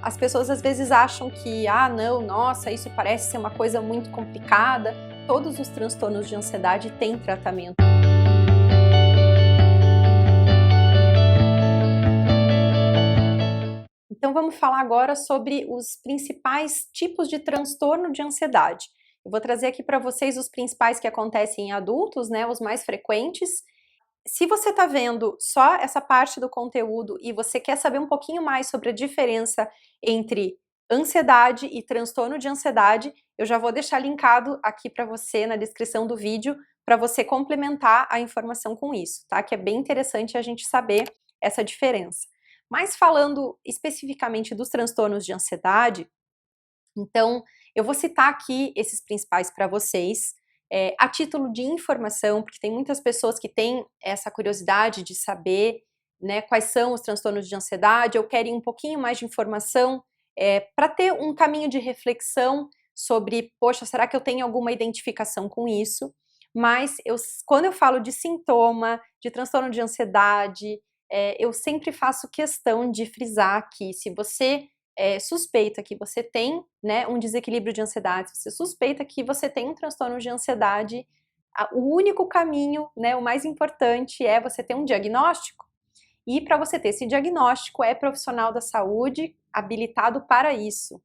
As pessoas às vezes acham que, ah, não, nossa, isso parece ser uma coisa muito complicada. Todos os transtornos de ansiedade têm tratamento. Então vamos falar agora sobre os principais tipos de transtorno de ansiedade. Eu vou trazer aqui para vocês os principais que acontecem em adultos, né, os mais frequentes. Se você está vendo só essa parte do conteúdo e você quer saber um pouquinho mais sobre a diferença entre ansiedade e transtorno de ansiedade, eu já vou deixar linkado aqui para você na descrição do vídeo para você complementar a informação com isso, tá? Que é bem interessante a gente saber essa diferença. Mas falando especificamente dos transtornos de ansiedade, então eu vou citar aqui esses principais para vocês, a título de informação, porque tem muitas pessoas que têm essa curiosidade de saber, né, quais são os transtornos de ansiedade, ou querem um pouquinho mais de informação, para ter um caminho de reflexão sobre, poxa, será que eu tenho alguma identificação com isso? Mas quando eu falo de sintoma, de transtorno de ansiedade, eu sempre faço questão de frisar que se você suspeita que você tem, né, um desequilíbrio de ansiedade, se você suspeita que você tem um transtorno de ansiedade, o único caminho, né, o mais importante é você ter um diagnóstico, e para você ter esse diagnóstico é profissional da saúde habilitado para isso.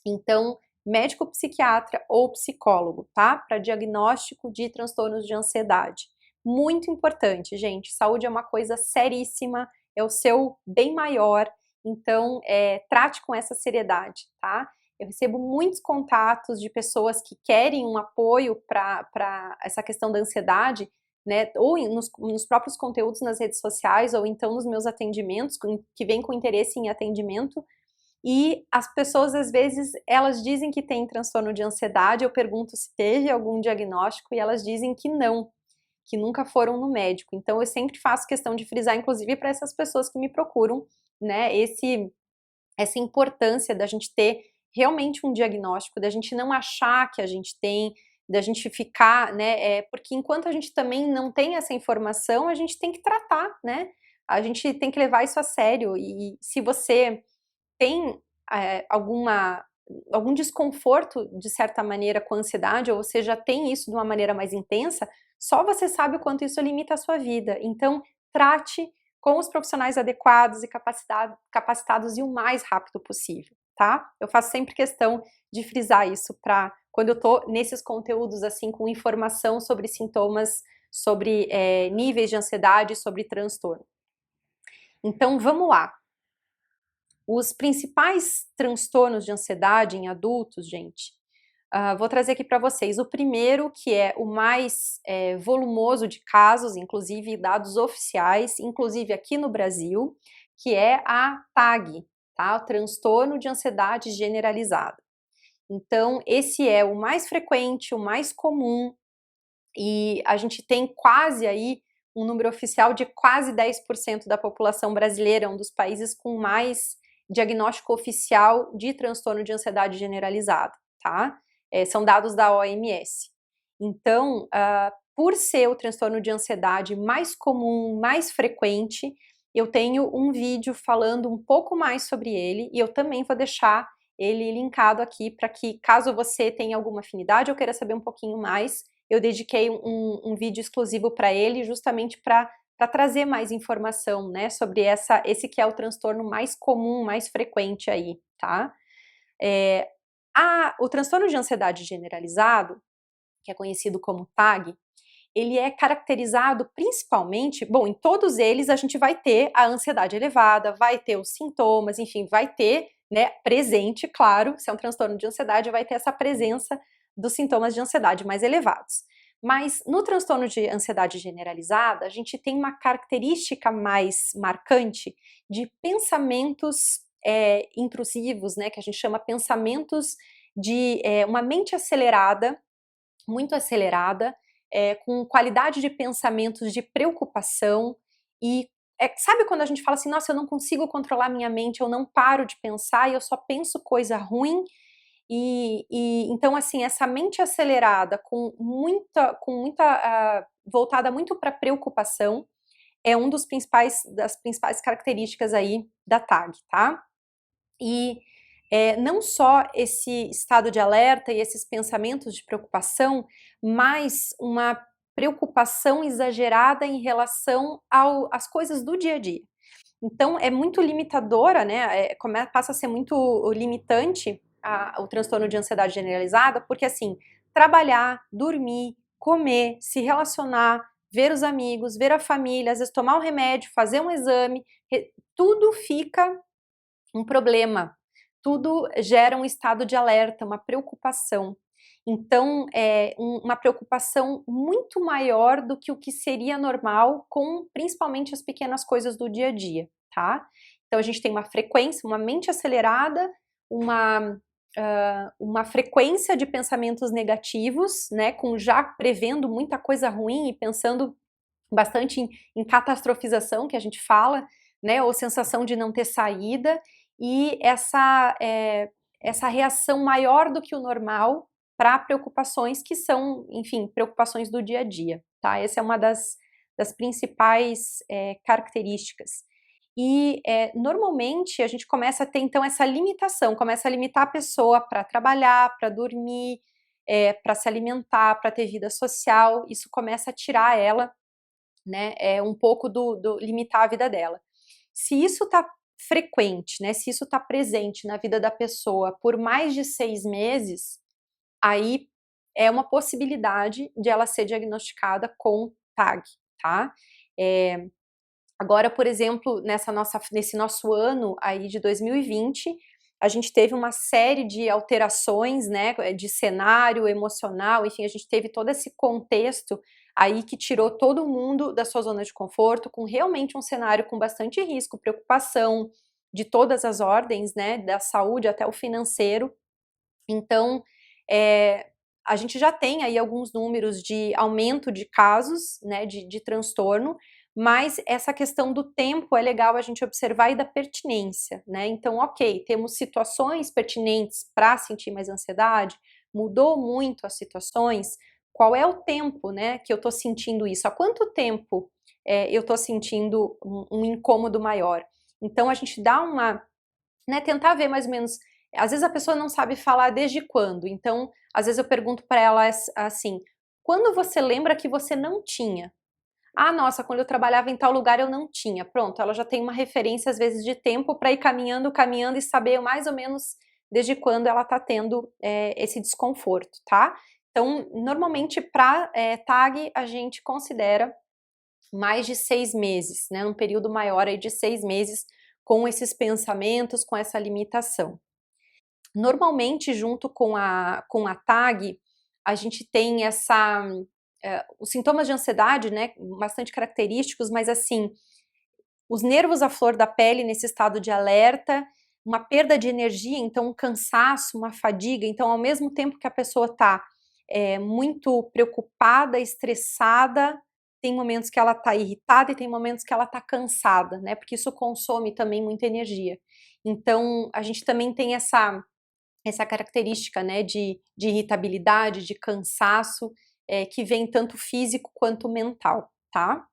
Então, médico psiquiatra ou psicólogo, tá? Para diagnóstico de transtornos de ansiedade. Muito importante, gente. Saúde é uma coisa seríssima, é o seu bem maior, então trate com essa seriedade, tá? Eu recebo muitos contatos de pessoas que querem um apoio para essa questão da ansiedade, né? Ou nos próprios conteúdos nas redes sociais, ou então nos meus atendimentos, que vem com interesse em atendimento. E as pessoas, às vezes, elas dizem que têm transtorno de ansiedade, eu pergunto se teve algum diagnóstico e elas dizem que não, que nunca foram no médico. Então eu sempre faço questão de frisar, inclusive para essas pessoas que me procuram, né, essa importância da gente ter realmente um diagnóstico, da gente não achar que a gente tem, da gente ficar, né, porque enquanto a gente também não tem essa informação, a gente tem que tratar, né, a gente tem que levar isso a sério, e se você tem algum desconforto, de certa maneira, com a ansiedade, ou você já tem isso de uma maneira mais intensa, só você sabe o quanto isso limita a sua vida. Então, trate com os profissionais adequados e capacitados e o mais rápido possível, tá? Eu faço sempre questão de frisar isso para quando eu tô nesses conteúdos assim com informação sobre sintomas, sobre níveis de ansiedade, sobre transtorno. Então, vamos lá. Os principais transtornos de ansiedade em adultos, gente, vou trazer aqui para vocês. O primeiro, que é o mais volumoso de casos, inclusive dados oficiais, inclusive aqui no Brasil, que é a TAG, tá? O transtorno de ansiedade generalizada. Então, esse é o mais frequente, o mais comum, e a gente tem quase aí um número oficial de quase 10% da população brasileira, um dos países com mais diagnóstico oficial de transtorno de ansiedade generalizada, tá? São dados da OMS. Então, por ser o transtorno de ansiedade mais comum, mais frequente, eu tenho um vídeo falando um pouco mais sobre ele, e eu também vou deixar ele linkado aqui para que, caso você tenha alguma afinidade ou queira saber um pouquinho mais, eu dediquei um vídeo exclusivo para ele, justamente para trazer mais informação, né, sobre esse que é o transtorno mais comum, mais frequente aí, tá? O transtorno de ansiedade generalizado, que é conhecido como TAG, ele é caracterizado principalmente, bom, em todos eles a gente vai ter a ansiedade elevada, vai ter os sintomas, enfim, vai ter, né, presente, claro, se é um transtorno de ansiedade, vai ter essa presença dos sintomas de ansiedade mais elevados. Mas no transtorno de ansiedade generalizada, a gente tem uma característica mais marcante de pensamentos intrusivos, né, que a gente chama pensamentos de uma mente acelerada, muito acelerada, com qualidade de pensamentos de preocupação e sabe quando a gente fala assim, nossa, eu não consigo controlar minha mente, eu não paro de pensar e eu só penso coisa ruim, e então assim, essa mente acelerada voltada muito para preocupação, é das principais características aí da TAG, tá? E não só esse estado de alerta e esses pensamentos de preocupação, mas uma preocupação exagerada em relação às coisas do dia a dia. Então, é muito limitadora, né? Passa a ser muito limitante o transtorno de ansiedade generalizada, porque assim, trabalhar, dormir, comer, se relacionar, ver os amigos, ver a família, às vezes tomar um remédio, fazer um exame, tudo fica um problema, tudo gera um estado de alerta, uma preocupação. Então, é uma preocupação muito maior do que o que seria normal com principalmente as pequenas coisas do dia a dia, tá? Então, a gente tem uma frequência, uma mente acelerada, uma frequência de pensamentos negativos, né, com já prevendo muita coisa ruim e pensando bastante em catastrofização, que a gente fala, né, ou sensação de não ter saída, e essa reação maior do que o normal para preocupações que são, enfim, preocupações do dia a dia, tá? Essa é uma das principais características. E normalmente a gente começa a ter então essa limitação, começa a limitar a pessoa para trabalhar, para dormir, para se alimentar, para ter vida social, isso começa a tirar ela, né, um pouco do limitar a vida dela. Se isso está frequente, né, se isso está presente na vida da pessoa por mais de 6 meses, aí é uma possibilidade de ela ser diagnosticada com TAG, tá? Agora, por exemplo, nesse nosso ano aí de 2020, a gente teve uma série de alterações, né, de cenário emocional, enfim, a gente teve todo esse contexto aí que tirou todo mundo da sua zona de conforto, com realmente um cenário com bastante risco, preocupação de todas as ordens, né, da saúde até o financeiro. Então, a gente já tem aí alguns números de aumento de casos, né, de transtorno, mas essa questão do tempo é legal a gente observar e da pertinência, né? Então, ok, temos situações pertinentes para sentir mais ansiedade, mudou muito as situações, qual é o tempo, né, que eu tô sentindo isso? Há quanto tempo eu tô sentindo um incômodo maior? Então, a gente dá né, tentar ver mais ou menos. Às vezes a pessoa não sabe falar desde quando, então às vezes eu pergunto para ela assim: quando você lembra que você não tinha? Ah, nossa, quando eu trabalhava em tal lugar eu não tinha. Pronto, ela já tem uma referência às vezes de tempo para ir caminhando, caminhando e saber mais ou menos desde quando ela está tendo esse desconforto, tá? Então, normalmente para TAG a gente considera mais de 6 meses, né, um período maior aí de 6 meses com esses pensamentos, com essa limitação. Normalmente, junto com a TAG, a gente tem os sintomas de ansiedade, né, bastante característicos, mas assim, os nervos à flor da pele nesse estado de alerta, uma perda de energia, então um cansaço, uma fadiga, então ao mesmo tempo que a pessoa está muito preocupada, estressada, tem momentos que ela está irritada e tem momentos que ela está cansada, né? Porque isso consome também muita energia. Então, a gente também tem essa característica, né, de irritabilidade, de cansaço, que vem tanto físico quanto mental, tá?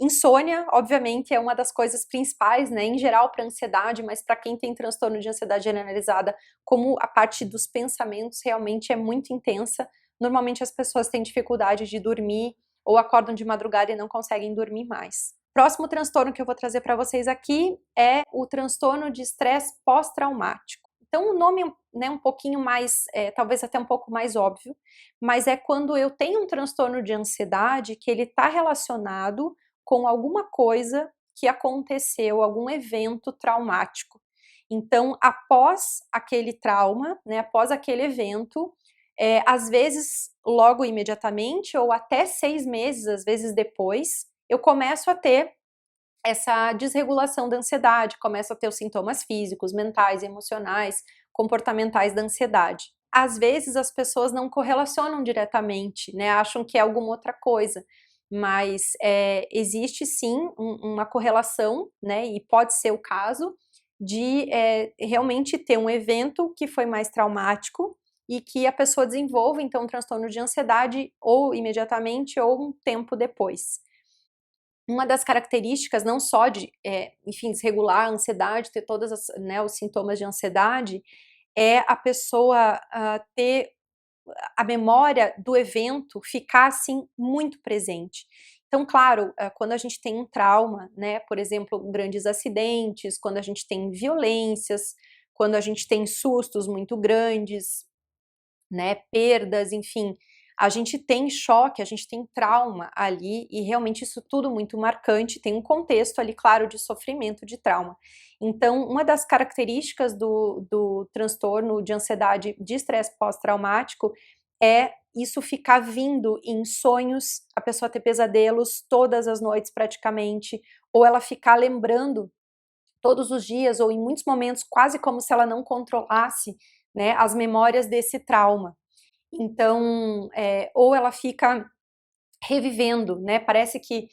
Insônia, obviamente, é uma das coisas principais, né, em geral para ansiedade, mas para quem tem transtorno de ansiedade generalizada, como a parte dos pensamentos realmente é muito intensa, normalmente as pessoas têm dificuldade de dormir ou acordam de madrugada e não conseguem dormir mais. Próximo transtorno que eu vou trazer para vocês aqui é o transtorno de estresse pós-traumático. Então, o nome, né, um pouquinho mais, talvez até um pouco mais óbvio, mas é quando eu tenho um transtorno de ansiedade que ele está relacionado com alguma coisa que aconteceu, algum evento traumático. Então, após aquele trauma, né, após aquele evento, às vezes logo imediatamente ou até 6 meses, às vezes depois, eu começo a ter essa desregulação da ansiedade, começo a ter os sintomas físicos, mentais, emocionais, comportamentais da ansiedade. Às vezes as pessoas não correlacionam diretamente, né, acham que é alguma outra coisa, mas existe sim uma correlação, né, e pode ser o caso de realmente ter um evento que foi mais traumático e que a pessoa desenvolva então um transtorno de ansiedade ou imediatamente ou um tempo depois. uma das características não só de, enfim, desregular a ansiedade, ter todos os sintomas de ansiedade, é a pessoa ter a memória do evento ficar assim muito presente. Então, claro, quando a gente tem um trauma, né, por exemplo, grandes acidentes, quando a gente tem violências, quando a gente tem sustos muito grandes, né, perdas, enfim, a gente tem choque, a gente tem trauma ali e realmente isso tudo muito marcante, tem um contexto ali, claro, de sofrimento, de trauma. Então, uma das características do transtorno de ansiedade de estresse pós-traumático é isso ficar vindo em sonhos, a pessoa ter pesadelos todas as noites praticamente, ou ela ficar lembrando todos os dias ou em muitos momentos quase como se ela não controlasse, né, as memórias desse trauma. Então, ou ela fica revivendo, né? Parece que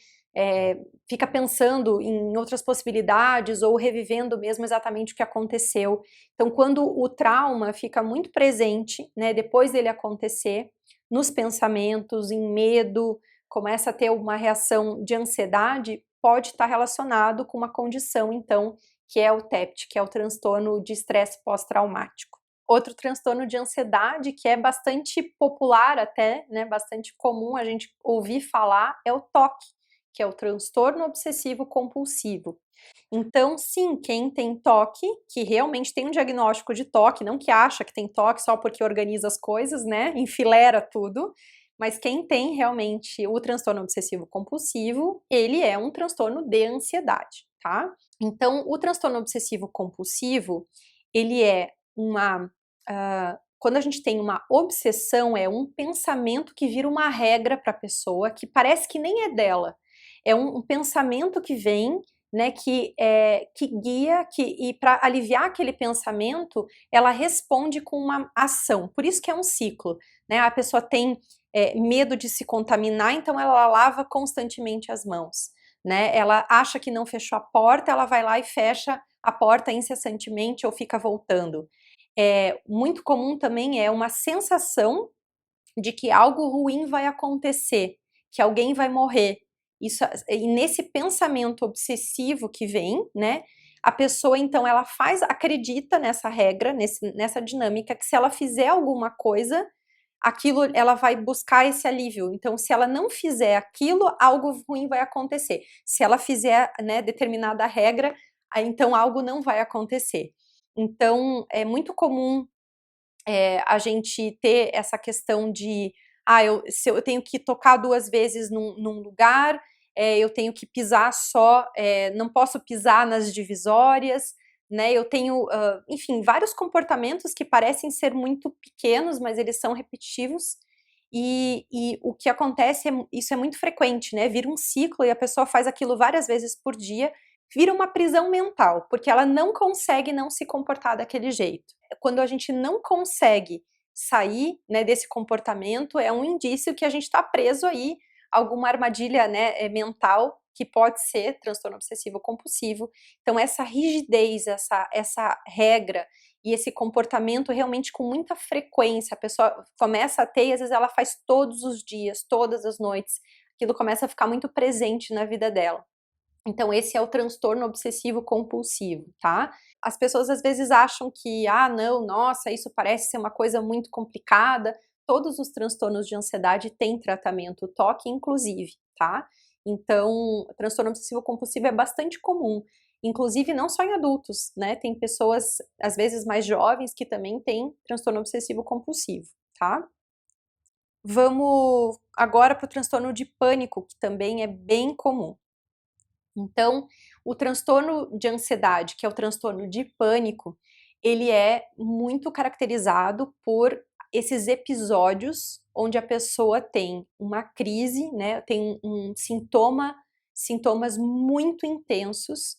fica pensando em outras possibilidades ou revivendo mesmo exatamente o que aconteceu. Então, quando o trauma fica muito presente, né, depois dele acontecer, nos pensamentos, em medo, começa a ter uma reação de ansiedade, pode estar relacionado com uma condição, então, que é o TEPT, que é o transtorno de estresse pós-traumático. Outro transtorno de ansiedade que é bastante popular até, né, bastante comum a gente ouvir falar, é o TOC, que é o transtorno obsessivo compulsivo. Então, sim, quem tem TOC, que realmente tem um diagnóstico de TOC, não que acha que tem TOC só porque organiza as coisas, né, enfileira tudo, mas quem tem realmente o transtorno obsessivo compulsivo, ele é um transtorno de ansiedade, tá? Então, o transtorno obsessivo compulsivo, ele é quando a gente tem uma obsessão, é um pensamento que vira uma regra para a pessoa, que parece que nem é dela. É um pensamento que vem, né, que guia, e para aliviar aquele pensamento, ela responde com uma ação. Por isso que é um ciclo, né? A pessoa tem medo de se contaminar, então ela lava constantemente as mãos, né? Ela acha que não fechou a porta, ela vai lá e fecha a porta incessantemente ou fica voltando. Muito comum também é uma sensação de que algo ruim vai acontecer, que alguém vai morrer. Isso, e nesse pensamento obsessivo que vem, né? A pessoa então ela acredita nessa regra, nessa dinâmica, que se ela fizer alguma coisa, aquilo ela vai buscar esse alívio. Então, se ela não fizer aquilo, algo ruim vai acontecer. Se ela fizer, né, determinada regra, aí então algo não vai acontecer. Então, é muito comum a gente ter essa questão de se eu tenho que tocar 2 vezes num lugar, eu tenho que pisar só, não posso pisar nas divisórias, né, eu tenho, enfim, vários comportamentos que parecem ser muito pequenos, mas eles são repetitivos, e o que acontece isso é muito frequente, né, vira um ciclo e a pessoa faz aquilo várias vezes por dia, vira uma prisão mental, porque ela não consegue não se comportar daquele jeito. Quando a gente não consegue sair, né, desse comportamento, é um indício que a gente está preso aí a alguma armadilha, né, mental, que pode ser transtorno obsessivo compulsivo. Então essa rigidez, essa regra e esse comportamento realmente com muita frequência, a pessoa começa a ter e às vezes ela faz todos os dias, todas as noites, aquilo começa a ficar muito presente na vida dela. Então esse é o transtorno obsessivo compulsivo, tá? As pessoas às vezes acham que, não, nossa, isso parece ser uma coisa muito complicada. Todos os transtornos de ansiedade têm tratamento, TOC inclusive, tá? Então, transtorno obsessivo compulsivo é bastante comum, inclusive não só em adultos, né? Tem pessoas, às vezes mais jovens, que também têm transtorno obsessivo compulsivo, tá? Vamos agora para o transtorno de pânico, que também é bem comum. Então, o transtorno de ansiedade, que é o transtorno de pânico, ele é muito caracterizado por esses episódios onde a pessoa tem uma crise, né, tem sintomas muito intensos,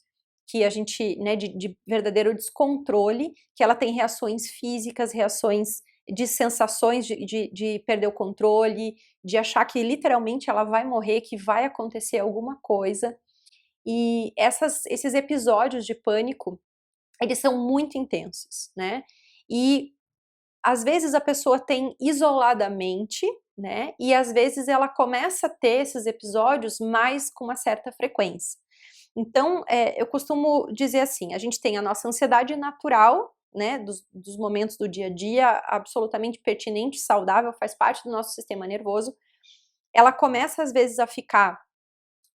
que a gente, né, de verdadeiro descontrole, que ela tem reações físicas, reações de sensações de perder o controle, de achar que literalmente ela vai morrer, que vai acontecer alguma coisa. E esses episódios de pânico, eles são muito intensos, né? E às vezes a pessoa tem isoladamente, né? E às vezes ela começa a ter esses episódios mais com uma certa frequência. Então, eu costumo dizer assim, a gente tem a nossa ansiedade natural, né, dos momentos do dia a dia, absolutamente pertinente, saudável, faz parte do nosso sistema nervoso. Ela começa às vezes a ficar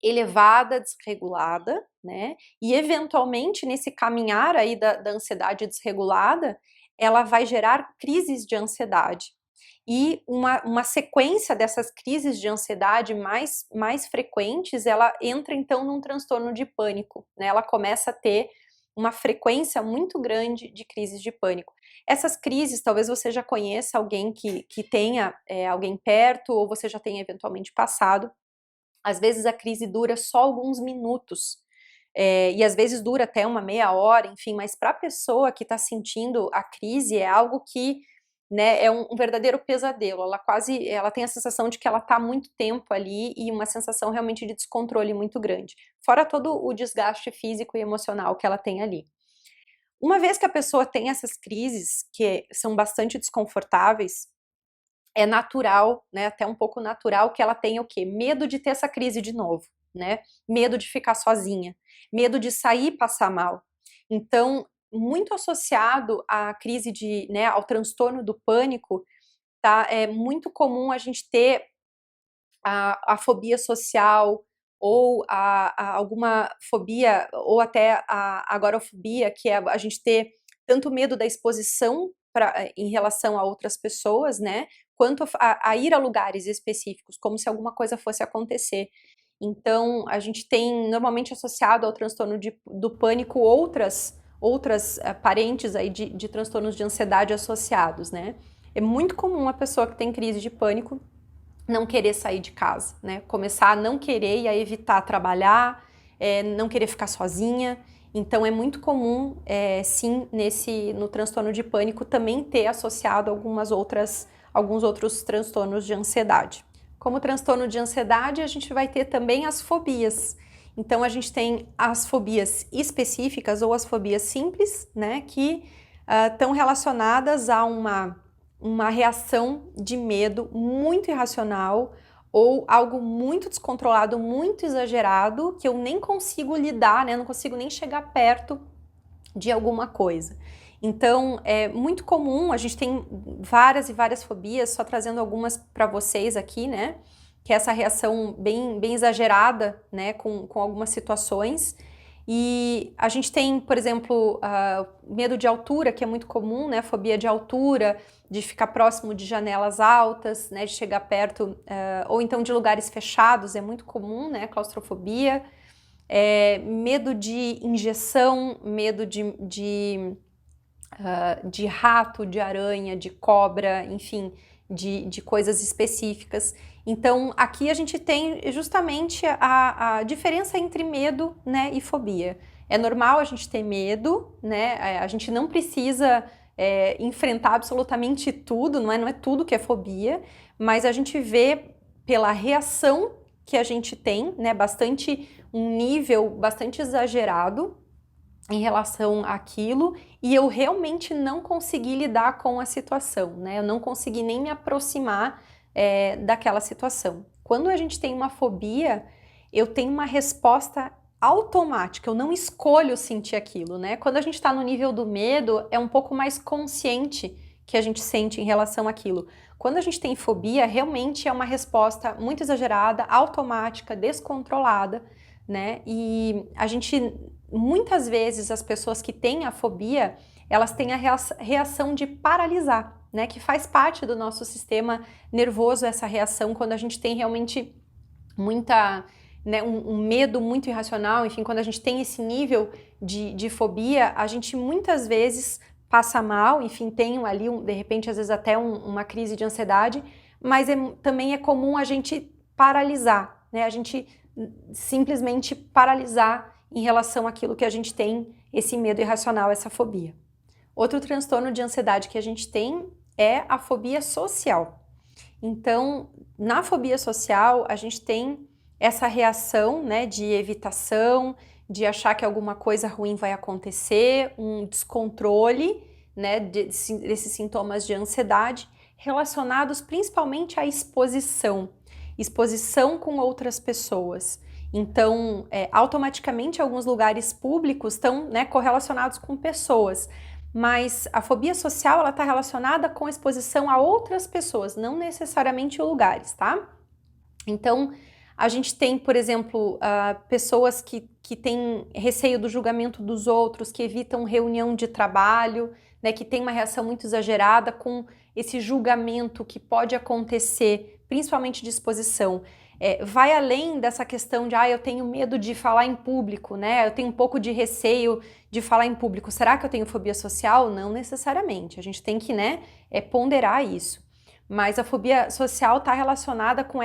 elevada, desregulada, né? E eventualmente nesse caminhar aí da ansiedade desregulada, ela vai gerar crises de ansiedade. E uma sequência dessas crises de ansiedade mais frequentes, ela entra então num transtorno de pânico, né? Ela começa a ter uma frequência muito grande de crises de pânico. Essas crises, talvez você já conheça alguém que tenha alguém perto, ou você já tenha eventualmente passado. Às vezes a crise dura só alguns minutos, e às vezes dura até uma meia hora, enfim, mas para a pessoa que está sentindo a crise é algo que, né, é um verdadeiro pesadelo. Ela tem a sensação de que ela está há muito tempo ali e uma sensação realmente de descontrole muito grande. Fora todo o desgaste físico e emocional que ela tem ali. Uma vez que a pessoa tem essas crises, que são bastante desconfortáveis, é natural, né, até um pouco natural que ela tenha o quê? Medo de ter essa crise de novo, né? Medo de ficar sozinha, medo de sair e passar mal. Então, muito associado à crise né, ao transtorno do pânico, tá? É muito comum a gente ter a fobia social ou alguma fobia, ou até a agorafobia, que é a gente ter tanto medo da exposição em relação a outras pessoas, né, quanto a ir a lugares específicos, como se alguma coisa fosse acontecer. Então, a gente tem normalmente associado ao transtorno do pânico outras parentes aí de transtornos de ansiedade associados, né. É muito comum a pessoa que tem crise de pânico não querer sair de casa, né? Começar a não querer e a evitar trabalhar, não querer ficar sozinha. Então é muito comum, sim, no transtorno de pânico também ter associado alguns outros transtornos de ansiedade. Como transtorno de ansiedade, a gente vai ter também as fobias. Então a gente tem as fobias específicas ou as fobias simples, né? Que estão relacionadas a uma reação de medo muito irracional ou algo muito descontrolado, muito exagerado, que eu nem consigo lidar, né? Não consigo nem chegar perto de alguma coisa. Então, é muito comum, a gente tem várias e várias fobias, só trazendo algumas para vocês aqui, né? Que é essa reação bem exagerada, né? Com algumas situações. E a gente tem, por exemplo, medo de altura, que é muito comum, né? Fobia de altura, de ficar próximo de janelas altas, né? De chegar perto, ou então de lugares fechados, é muito comum, né? Claustrofobia. Medo de injeção, medo de rato, de aranha, de cobra, enfim, de coisas específicas. Então, aqui a gente tem justamente a diferença entre medo, né, e fobia. É normal a gente ter medo, né, a gente não precisa enfrentar absolutamente tudo, não é tudo que é fobia, mas a gente vê pela reação que a gente tem, né, um nível bastante exagerado em relação àquilo, e eu realmente não consegui lidar com a situação, né? Eu não consegui nem me aproximar daquela situação. Quando a gente tem uma fobia, eu tenho uma resposta automática, eu não escolho sentir aquilo, né? Quando a gente está no nível do medo, é um pouco mais consciente que a gente sente em relação àquilo. Quando a gente tem fobia, realmente é uma resposta muito exagerada, automática, descontrolada, né? E a gente, muitas vezes, as pessoas que têm a fobia, elas têm a reação de paralisar, né? Que faz parte do nosso sistema nervoso, essa reação, quando a gente tem realmente né, um medo muito irracional, enfim, quando a gente tem esse nível de fobia, a gente muitas vezes passa mal, enfim, tem ali, de repente, às vezes até uma crise de ansiedade, mas também é comum a gente paralisar, né? A gente simplesmente paralisar em relação àquilo que a gente tem, esse medo irracional, essa fobia. Outro transtorno de ansiedade que a gente tem é a fobia social. Então, na fobia social, a gente tem essa reação, né, de evitação, de achar que alguma coisa ruim vai acontecer, um descontrole, né, desses sintomas de ansiedade, relacionados principalmente à exposição, exposição com outras pessoas. Então, automaticamente alguns lugares públicos estão, né, correlacionados com pessoas, mas a fobia social ela está relacionada com a exposição a outras pessoas, não necessariamente lugares, tá? Então, a gente tem, por exemplo, pessoas que têm receio do julgamento dos outros, que evitam reunião de trabalho, né, que tem uma reação muito exagerada com esse julgamento que pode acontecer, principalmente de exposição. Vai além dessa questão de, eu tenho medo de falar em público, né? Eu tenho um pouco de receio de falar em público. Será que eu tenho fobia social? Não necessariamente. A gente tem que, né, ponderar isso. Mas a fobia social está relacionada com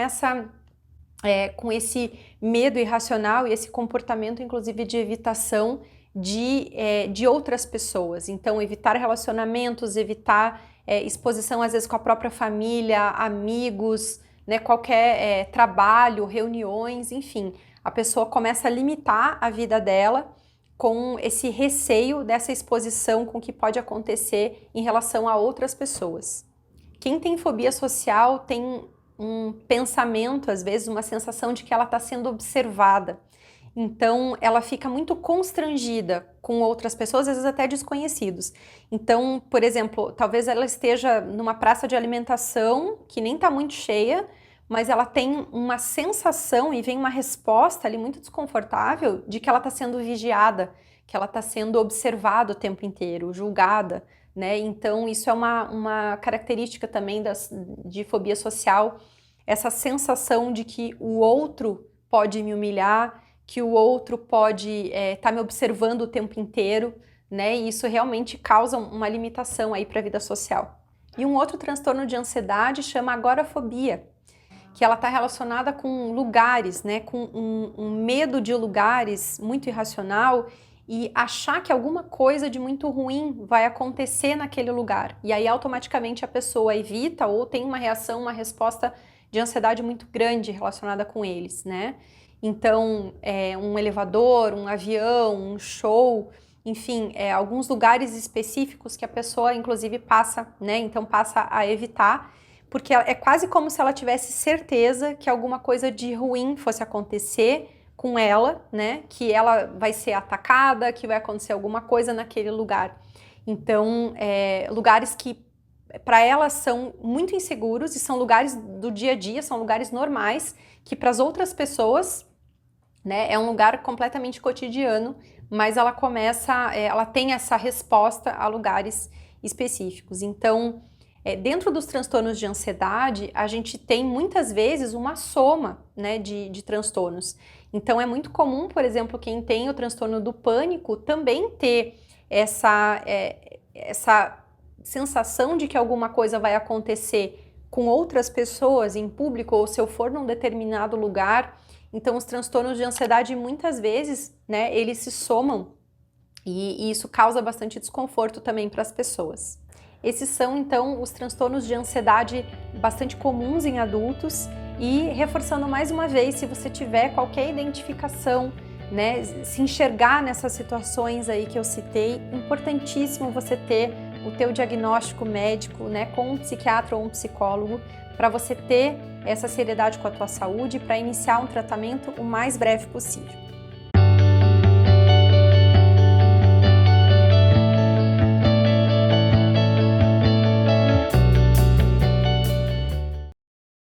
com esse medo irracional e esse comportamento, inclusive, de evitação de outras pessoas. Então, evitar relacionamentos, evitar exposição, às vezes, com a própria família, amigos, né, qualquer trabalho, reuniões, enfim. A pessoa começa a limitar a vida dela com esse receio dessa exposição com o que pode acontecer em relação a outras pessoas. Quem tem fobia social tem um pensamento, às vezes, uma sensação de que ela está sendo observada. Então, ela fica muito constrangida com outras pessoas, às vezes até desconhecidos. Então, por exemplo, talvez ela esteja numa praça de alimentação que nem está muito cheia, mas ela tem uma sensação e vem uma resposta ali muito desconfortável de que ela está sendo vigiada, que ela está sendo observada o tempo inteiro, julgada, né? Então, isso é uma característica também de fobia social, essa sensação de que o outro pode me humilhar, que o outro pode estar me observando o tempo inteiro, né? E isso realmente causa uma limitação aí para a vida social. E um outro transtorno de ansiedade chama agorafobia, que ela está relacionada com lugares, né? Com um medo de lugares muito irracional e achar que alguma coisa de muito ruim vai acontecer naquele lugar. E aí automaticamente a pessoa evita ou tem uma reação, uma resposta de ansiedade muito grande relacionada com eles, né? Então, um elevador, um avião, um show, enfim, alguns lugares específicos que a pessoa, inclusive, passa, né? Então, passa a evitar, porque é quase como se ela tivesse certeza que alguma coisa de ruim fosse acontecer com ela, né? Que ela vai ser atacada, que vai acontecer alguma coisa naquele lugar. Então, lugares que para elas são muito inseguros e são lugares do dia a dia, são lugares normais, que para as outras pessoas, né, é um lugar completamente cotidiano, mas ela tem essa resposta a lugares específicos. Então, dentro dos transtornos de ansiedade, a gente tem muitas vezes uma soma, né, de transtornos. Então, é muito comum, por exemplo, quem tem o transtorno do pânico também ter essa sensação de que alguma coisa vai acontecer com outras pessoas em público ou se eu for num determinado lugar. Então, os transtornos de ansiedade, muitas vezes, né, eles se somam e isso causa bastante desconforto também para as pessoas. Esses são, então, os transtornos de ansiedade bastante comuns em adultos e, reforçando mais uma vez, se você tiver qualquer identificação, né, se enxergar nessas situações aí que eu citei, importantíssimo você ter o teu diagnóstico médico, né, com um psiquiatra ou um psicólogo, para você ter essa seriedade com a tua saúde, para iniciar um tratamento o mais breve possível.